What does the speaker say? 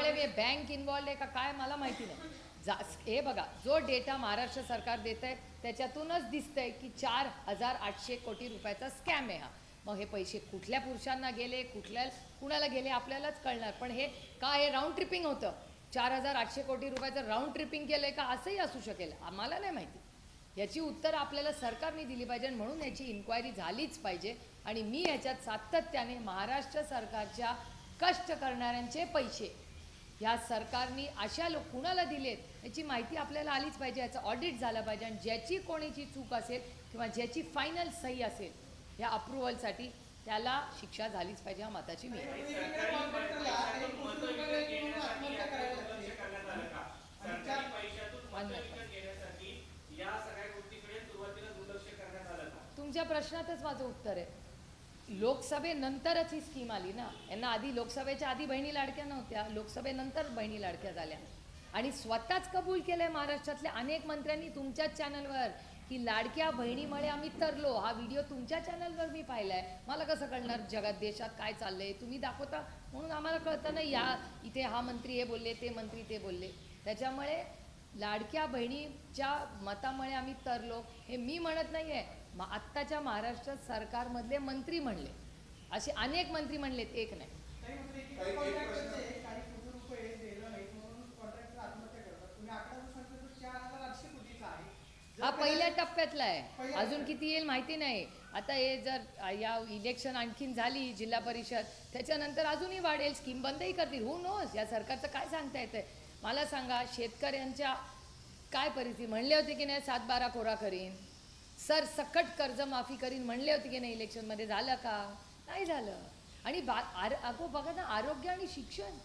त्याच्यामुळे मी bank involved आहे का काय मला माहिती नाही। हे बघा, जो डेटा महाराष्ट्र सरकार देत आहे त्याच्यातूनच दिसतंय की 4,800 कोटी रुपयाचा स्कॅम आहे हा। मग हे पैसे कुठल्या पुरुषांना गेले, कुणाला गेले आपल्यालाच कळणार। पण हे का हे राऊंड ट्रिपिंग होतं, 4,800 कोटी रुपयाचं राऊंड ट्रिपिंग केलं आहे का असंही असू शकेल, आम्हाला नाही माहिती। याची उत्तर आपल्याला सरकारने दिली पाहिजे, म्हणून याची इन्क्वायरी झालीच पाहिजे। आणि मी याच्यात सातत्याने महाराष्ट्र सरकारच्या कष्ट करणाऱ्यांचे पैसे या सरकारने अशा कुणाला दिलेत याची माहिती आपल्याला आलीच पाहिजे, याचं ऑडिट झालं पाहिजे। आणि ज्याची कोणीची चूक असेल किंवा ज्याची फायनल सही असेल या अप्रूव्हलसाठी त्याला शिक्षा झालीच पाहिजे, हा मताची मी तुमच्या प्रश्नातच माझं उत्तर आहे। लोकसभेनंतरच ही स्कीम आली ना, यांना आधी लोकसभेच्या आधी बहिणी लाडक्या नव्हत्या, लोकसभेनंतर बहिणी लाडक्या झाल्या। आणि स्वतःच कबूल केलंय महाराष्ट्रातल्या अनेक मंत्र्यांनी तुमच्याच चॅनलवर की लाडक्या बहिणीमुळे आम्ही तरलो। हा व्हिडिओ तुमच्या चॅनलवर मी पाहिलाय, मला कसं कळणार जगात देशात काय चाललंय, तुम्ही दाखवता म्हणून आम्हाला कळतं ना। या इथे हा मंत्री हे बोलले, ते मंत्री ते बोलले, त्याच्यामुळे लाडक्या बहिणीच्या मतामुळे आम्ही तरलो हे मी म्हणत नाही आहे, आत्ताच्या महाराष्ट्र सरकारमधले मंत्री म्हणले, असे अनेक मंत्री म्हणलेत, एक नाही। हा पहिल्या टप्प्यातला आहे, अजून किती येईल माहिती नाही। आता हे जर या इलेक्शन आणखीन झाली जिल्हा परिषद त्याच्यानंतर अजूनही वाढेल, स्कीम बंदही करतील, हू नोज। या सरकारचं काय सांगता येतं आहे मला सांगा। शेतकऱ्यांच्या काय परिस्थिती, म्हणले होते की नाही 7-12 कोरा करीन, सरसकट कर्जमाफी करीन म्हणले होते की नाही इलेक्शनमध्ये, झालं का? नाही झालं। आणि बघा ना, आरोग्य आणि शिक्षण